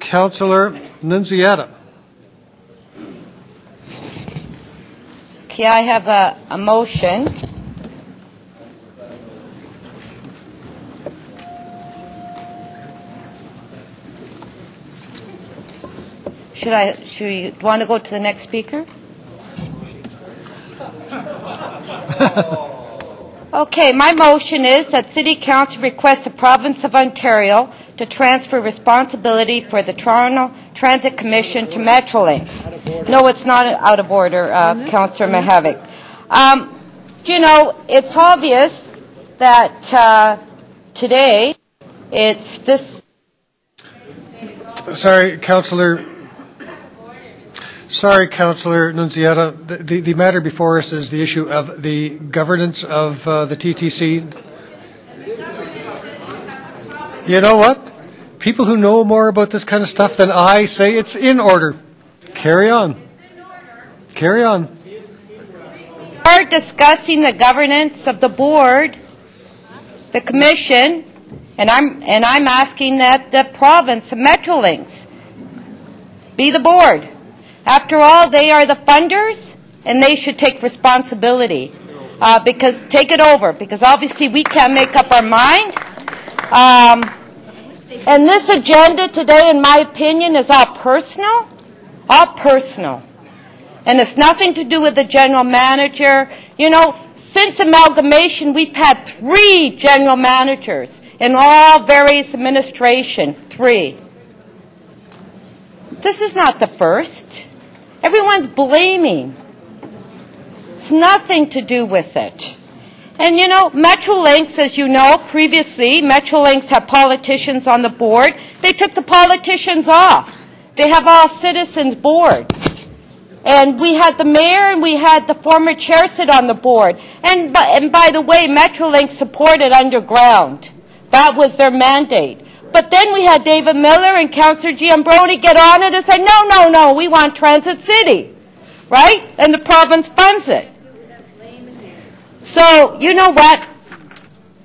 Councillor Nunziata. Okay, I have a motion. Should you want to go to the next speaker? Okay, my motion is that City Council request the Province of Ontario to transfer responsibility for the Toronto Transit Commission to Metrolinx. No, it's not out of order, Councillor Mihevc. You know, it's obvious that today it's this. Sorry, Councillor Nunziata. The matter before us is the issue of the governance of the TTC. You know what? People who know more about this kind of stuff than I say it's in order. Carry on. Carry on. We are discussing the governance of the board, the commission, and I'm asking that the province of Metrolinx be the board. After all, they are the funders, and they should take responsibility. Take it over, because obviously we can't make up our mind. And this agenda today, in my opinion, is all personal. And it's nothing to do with the general manager. You know, since amalgamation, we've had 3 general managers in all various administration, 3. This is not the first. Everyone's blaming. It's nothing to do with it. And you know, Metrolinx, as you know, previously, Metrolinx had politicians on the board. They took the politicians off. They have all citizens board. And we had the mayor and we had the former chair sit on the board. And by the way, Metrolinx supported underground. That was their mandate. But then we had David Miller and Councillor Giambroni get on it and say, no, we want Transit City, right? And the province funds it. So, you know what?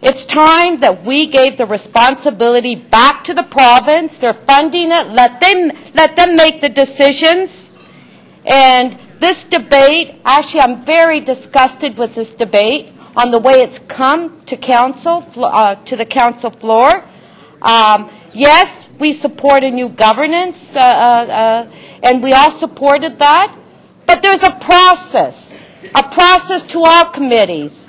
It's time that we gave the responsibility back to the province. They're funding it. Let them make the decisions. And this debate, actually, I'm very disgusted with this debate on the way it's come to council, to the council floor. Yes, we support a new governance, and we all supported that. But there's a process to all committees.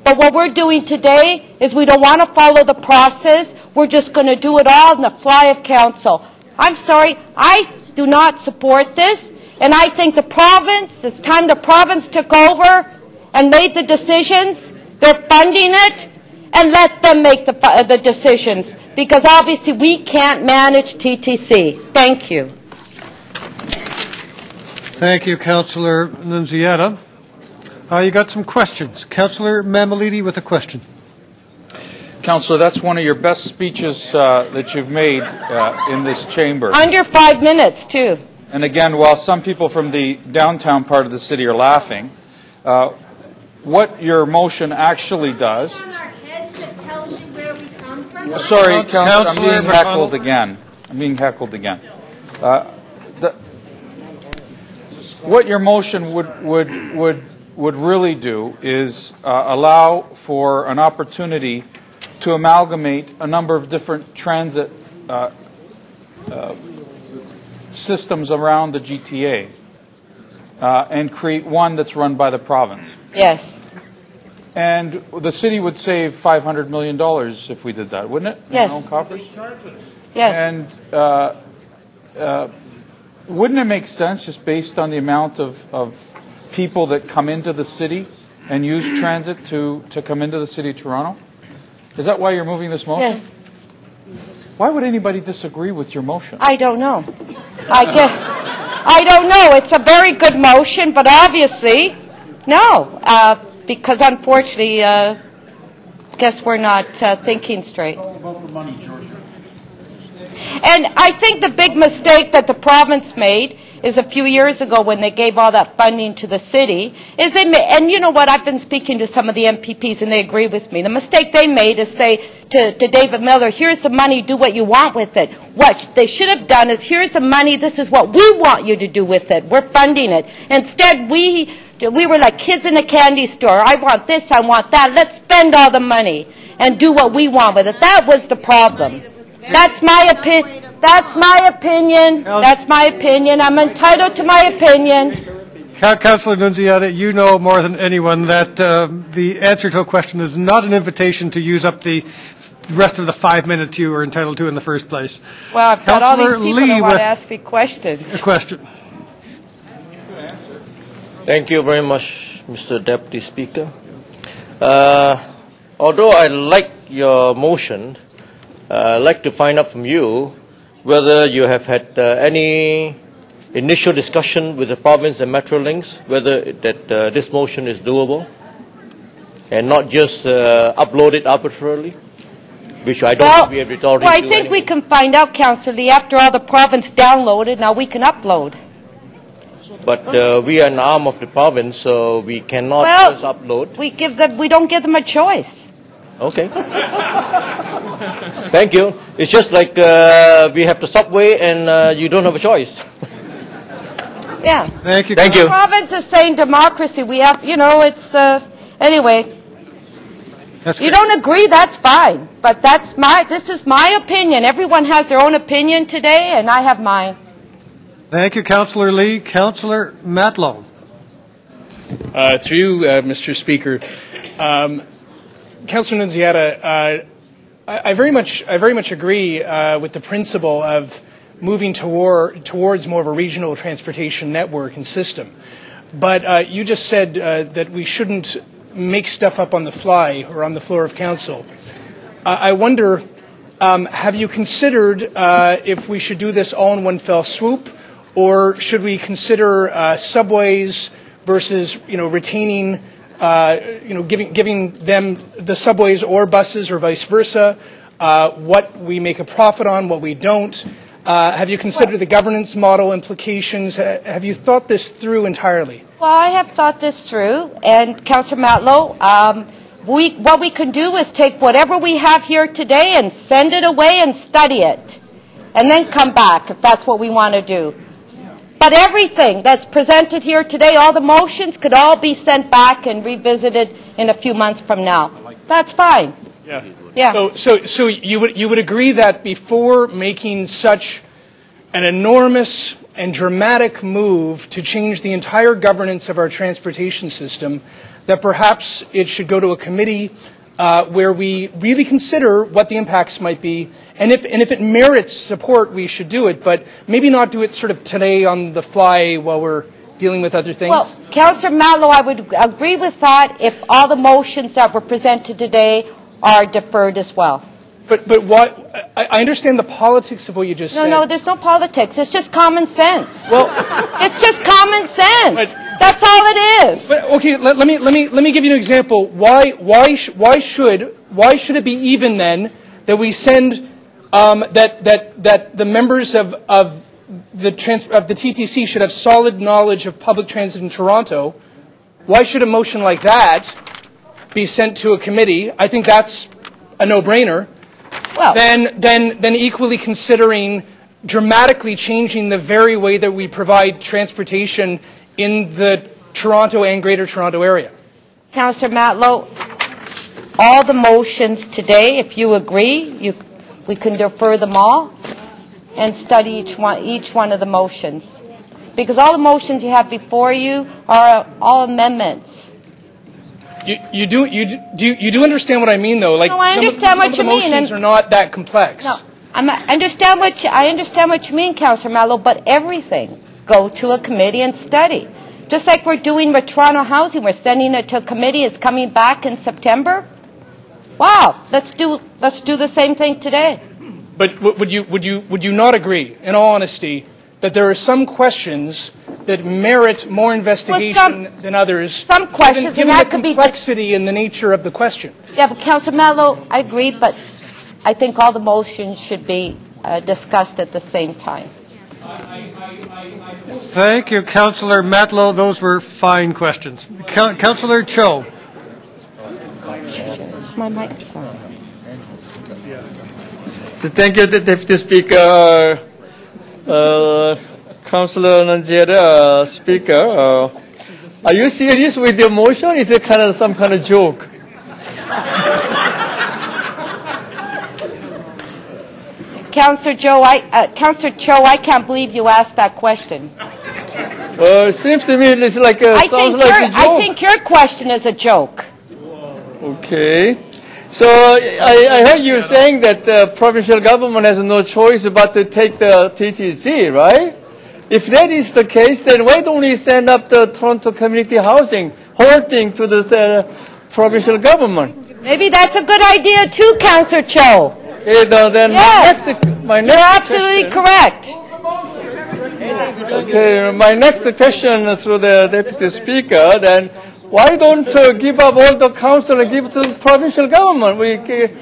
But what we're doing today is we don't want to follow the process. We're just going to do it all in the fly of council. I'm sorry, I do not support this. And I think the province, it's time the province took over and made the decisions. They're funding it. And let them make the decisions, because obviously we can't manage TTC. Thank you. Thank you, Councillor Nunziata. You got some questions. Councillor Mamalidi with a question. Councillor, that's one of your best speeches that you've made in this chamber. Under 5 minutes, too. And again, while some people from the downtown part of the city are laughing, what your motion actually does... Sorry, Councillor, I'm being heckled again. What your motion would really do is allow for an opportunity to amalgamate a number of different transit systems around the GTA and create one that's run by the province. Yes. And the city would save $500 million if we did that, wouldn't it? Yes. In our own coffers? Yes. And wouldn't it make sense, just based on the amount of people that come into the city and use transit to come into the city of Toronto? Is that why you're moving this motion? Yes. Why would anybody disagree with your motion? I don't know. I don't know. It's a very good motion, but obviously, no. Because unfortunately, guess we're not thinking straight. It's all about the money, Georgia. And I think the big mistake that the province made is a few years ago when they gave all that funding to the city, is they made, and you know what, I've been speaking to some of the MPPs and they agree with me. The mistake they made is say to David Miller, here's the money, do what you want with it. What they should have done is, here's the money, this is what we want you to do with it. We're funding it. Instead, we were like kids in a candy store. I want this, I want that. Let's spend all the money and do what we want with it. That was the problem. That's my opinion. That's my opinion. That's my opinion. I'm entitled to my opinion. Councillor Nunziata, you know more than anyone that the answer to a question is not an invitation to use up the rest of the 5 minutes you were entitled to in the first place. Well, I've got all these Councillor people Lee that want with to ask me questions. a question. Thank you very much, Mr. Deputy Speaker. Although I like your motion, I'd like to find out from you whether you have had any initial discussion with the province and Metrolinx, whether this motion is doable and not just upload it arbitrarily, which I don't think we have resorted to. Well, I think we can find out, Councillor Lee, after all the province downloaded, now we can upload. But we are an arm of the province, so we cannot just upload. We don't give them a choice. Okay. Thank you. It's just like we have the subway and you don't have a choice. Yeah. Thank you. Thank you. The province is saying democracy. We have, you know, it's, anyway. That's You great. don't agree, that's fine. But this is my opinion. Everyone has their own opinion today, and I have mine. Thank you, Councillor Lee. Councillor Matlow. Through you, Mr. Speaker. Councillor Nunziata, I very much agree with the principle of moving towards more of a regional transportation network and system. But you just said that we shouldn't make stuff up on the fly or on the floor of council. I wonder, have you considered if we should do this all in one fell swoop, or should we consider subways versus, retaining, giving them the subways or buses or vice versa, what we make a profit on, what we don't? Have you considered the governance model implications? Have you thought this through entirely? Well, I have thought this through, and Councillor Matlow, what we can do is take whatever we have here today and send it away and study it, and then come back if that's what we want to do. But everything that's presented here today, all the motions, could all be sent back and revisited in a few months from now. That's fine. Yeah. Yeah. So you would agree that before making such an enormous and dramatic move to change the entire governance of our transportation system, that perhaps it should go to a committee where we really consider what the impacts might be, and if it merits support, we should do it, but maybe not do it sort of today on the fly while we're dealing with other things? Well, Councillor Matlow, I would agree with that if all the motions that were presented today are deferred as well. But what? I understand the politics of what you just said. No, there's no politics. It's just common sense. Well, it's just common sense. That's all it is. But okay, let me give you an example. Why should it be even then that we send that the members of the TTC should have solid knowledge of public transit in Toronto? Why should a motion like that be sent to a committee? I think that's a no-brainer. Well, then equally considering dramatically changing the very way that we provide transportation in the Toronto and Greater Toronto area. Councillor Matlow, all the motions today, if you agree, we can defer them all and study each one of the motions, because all the motions you have before you are all amendments. You do understand what I mean, though? Like, no, I understand what you mean. Some of the motions are not that complex. No, I understand what you mean, Councillor Matlow, but everything go to a committee and study. Just like we're doing with Toronto Housing, we're sending it to a committee. It's coming back in September. Wow, let's do the same thing today. But would you not agree, in all honesty, that there are some questions that merit more investigation than others, some questions, given the complexity and the nature of the question? Yeah, but Councillor Matlow, I agree, but I think all the motions should be discussed at the same time. Thank you, Councillor Matlow. Those were fine questions. Councillor Cho. My mic's on. Thank you, Deputy Speaker. Councillor Nunziata, Speaker, are you serious with your motion? Is it kind of some kind of joke? Councillor Cho, I can't believe you asked that question. It seems to me it's like sounds like a joke. I think your question is a joke. Okay. So I heard you saying that the provincial government has no choice but to take the TTC, right? If that is the case, then why don't we send up the Toronto community housing whole thing to the provincial government? Maybe that's a good idea too, Councillor Cho. Okay, then Yes, my next you're absolutely correct. Okay, my next question through the Deputy Speaker, then why don't give up all the council and give it to the provincial government?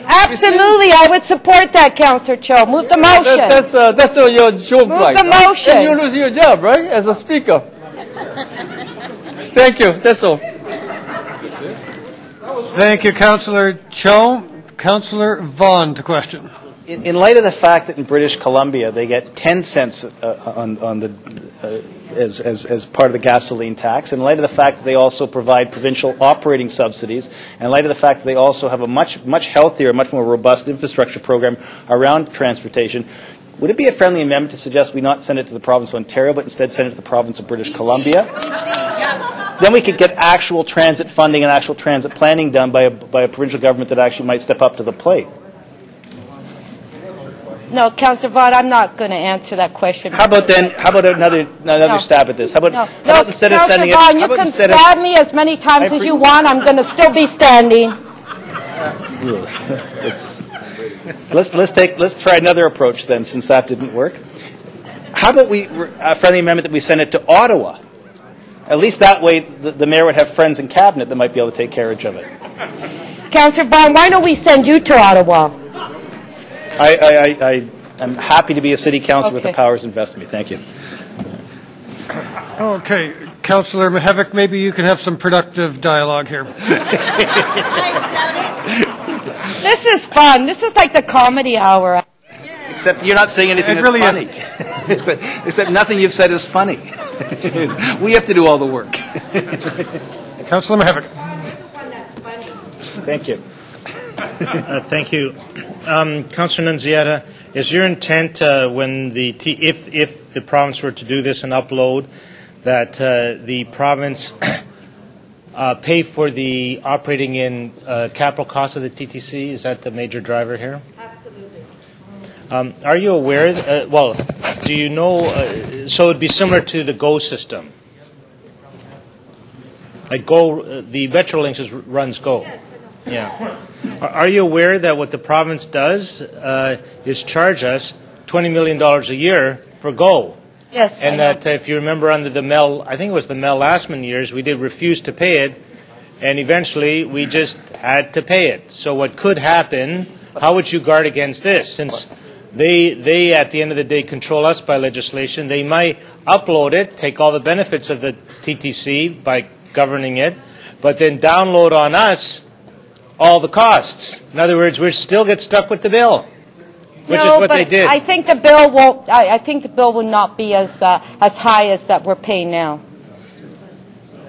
Absolutely, I would support that, Councillor Cho. Move the motion. That's your joke, Move the motion. Then you lose your job, right, as a speaker. Thank you. That's all. Thank you, Councillor Cho. Councillor Vaughan to question. In light of the fact that in British Columbia they get 10 cents on the as part of the gasoline tax, in light of the fact that they also provide provincial operating subsidies, and in light of the fact that they also have a much healthier, much more robust infrastructure program around transportation, would it be a friendly amendment to suggest we not send it to the province of Ontario, but instead send it to the province of British Columbia? Then we could get actual transit funding and actual transit planning done by a provincial government that actually might step up to the plate. No, Councillor Vaughan, I'm not going to answer that question. How about another stab at this? How about instead of sending it? Vaughan, you can stab me as many times as you want. I'm going to still be standing. Let's try another approach then, since that didn't work. How about a friendly amendment that we send it to Ottawa? At least that way the mayor would have friends in cabinet that might be able to take carriage of it. Councillor Vaughan, why don't we send you to Ottawa? I'm happy to be a city councillor with the powers invested in me. Thank you. Okay, Councillor Mihevc, maybe you can have some productive dialogue here. This is fun. This is like the comedy hour. Except you're not saying anything that's really funny. Except nothing you've said is funny. We have to do all the work. Councillor Mihevc. Thank you. Thank you. Councillor Nunziata, is your intent if the province were to do this and upload, that the province pay for the operating in capital costs of the TTC? Is that the major driver here? Absolutely. Are you aware, do you know, so it would be similar to the GO system? Like GO, the Metrolinx runs GO. Yes, yeah. Are you aware that what the province does is charge us $20 million a year for GO? Yes. And that if you remember under the Mel, I think it was the Mel Lastman years, we did refuse to pay it, and eventually we just had to pay it. So what could happen, how would you guard against this? Since they at the end of the day control us by legislation, they might upload it, take all the benefits of the TTC by governing it, but then download on us all the costs. In other words, we still get stuck with the bill, which is what they did. I think the bill won't. I think the bill will not be as high as that we're paying now.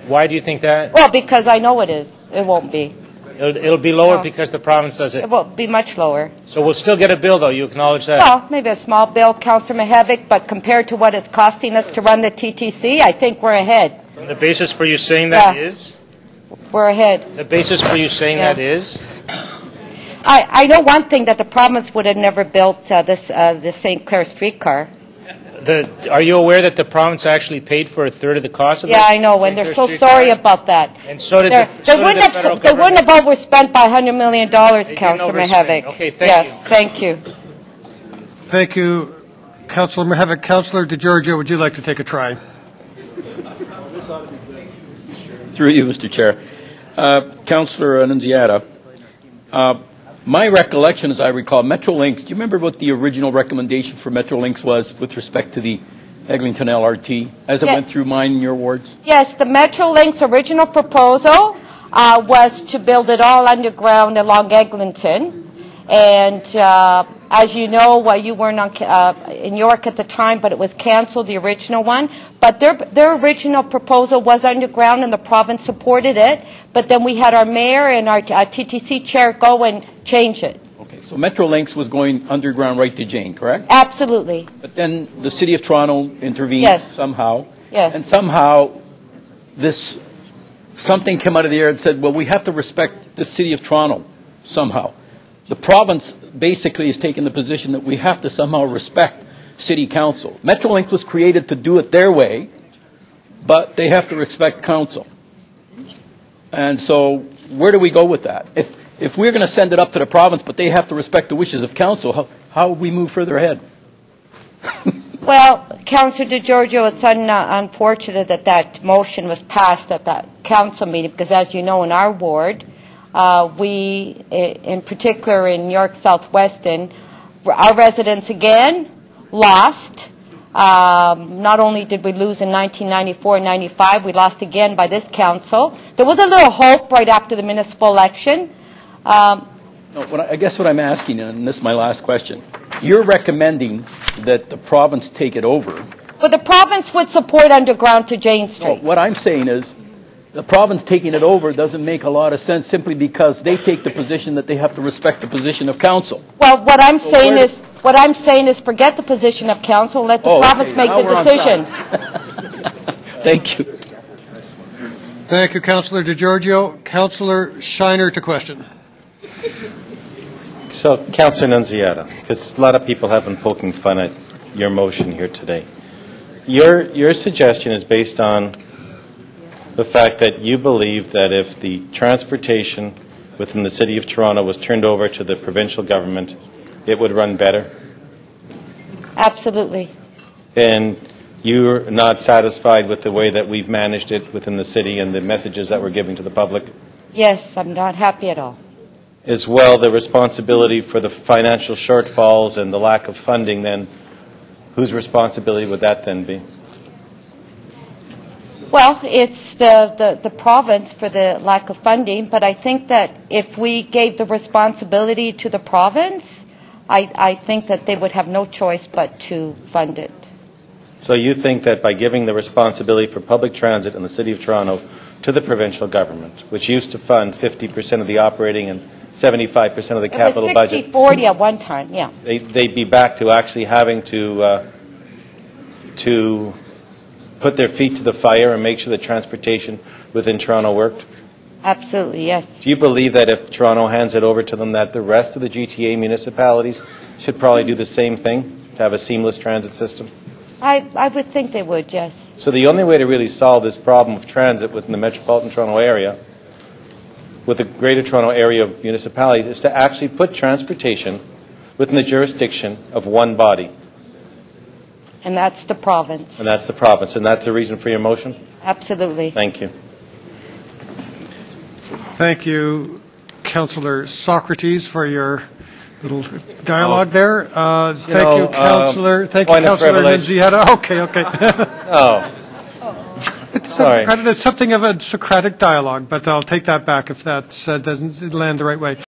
Why do you think that? Well, because I know it is. It won't be. It'll be lower because the province does it. It won't be much lower. So we'll still get a bill, though. You acknowledge that? Well, maybe a small bill, Councillor Mihevc, but compared to what it's costing us to run the TTC, I think we're ahead. And the basis for you saying that is? We're ahead. The basis for you saying that is? I know one thing, that the province would have never built the St. Clair streetcar. Are you aware that the province actually paid for a third of the cost of that? Yeah, I know, and they're so sorry about that. And so did the federal government. They wouldn't have overspent by $100 million, Councillor Mihevc. Okay, thank you. Yes, thank you. Thank you, Councillor Mihevc. Councillor DeGiorgio, would you like to take a try? Through you, Mr. Chair. Councillor Nunziata, my recollection, as I recall, Metrolinx, do you remember what the original recommendation for Metrolinx was with respect to the Eglinton LRT, as it went through mine and your wards? Yes, the Metrolinx original proposal was to build it all underground along Eglinton. And as you know, you weren't in York at the time, but it was canceled, the original one. But their original proposal was underground, and the province supported it. But then we had our mayor and our TTC chair go and change it. Okay, so Metrolinx was going underground right to Jane, correct? Absolutely. But then the City of Toronto intervened somehow. Yes. And somehow something came out of the air and said, well, we have to respect the City of Toronto somehow. The province basically has taken the position that we have to somehow respect City Council. Metrolinx was created to do it their way, but they have to respect Council. And so where do we go with that? If we're going to send it up to the province, but they have to respect the wishes of Council, how will we move further ahead? Well, Councillor DiGiorgio, it's unfortunate that that motion was passed at that council meeting, because as you know, in our ward, we, in particular in York Southwestern, our residents again lost. Not only did we lose in 1994 and 95, we lost again by this council. There was a little hope right after the municipal election. No, I guess what I'm asking, and this is my last question, you're recommending that the province take it over. Well, the province would support underground to Jane Street. No, what I'm saying is, the province taking it over doesn't make a lot of sense simply because they take the position that they have to respect the position of council. Well, what I'm saying is forget the position of council and let the province make the decision. Thank you. Thank you, Councillor DiGiorgio. Councillor Shiner to question. So, Councillor Nunziata, because a lot of people have been poking fun at your motion here today. Your suggestion is based on the fact that you believe that if the transportation within the City of Toronto was turned over to the provincial government, it would run better? Absolutely. And you're not satisfied with the way that we've managed it within the city and the messages that we're giving to the public? Yes, I'm not happy at all. As well, the responsibility for the financial shortfalls and the lack of funding, then whose responsibility would that then be? Well, it's the province for the lack of funding, but I think that if we gave the responsibility to the province, I think that they would have no choice but to fund it. So you think that by giving the responsibility for public transit in the City of Toronto to the provincial government, which used to fund 50% of the operating and 75% of the capital budget. It was 60-40 at one time, yeah. They'd be back to actually having to put their feet to the fire and make sure that transportation within Toronto worked? Absolutely, yes. Do you believe that if Toronto hands it over to them, that the rest of the GTA municipalities should probably do the same thing to have a seamless transit system? I would think they would, yes. So the only way to really solve this problem of transit within the metropolitan Toronto area, with the Greater Toronto area of municipalities, is to actually put transportation within the jurisdiction of one body. And that's the province. And that's the province. And that's the reason for your motion? Absolutely. Thank you. Thank you, Councillor Socrates, for your little dialogue there. Thank you, Councillor. Thank you, Councillor Nunziata. Okay. Sorry. It's something of a Socratic dialogue, but I'll take that back if that doesn't land the right way.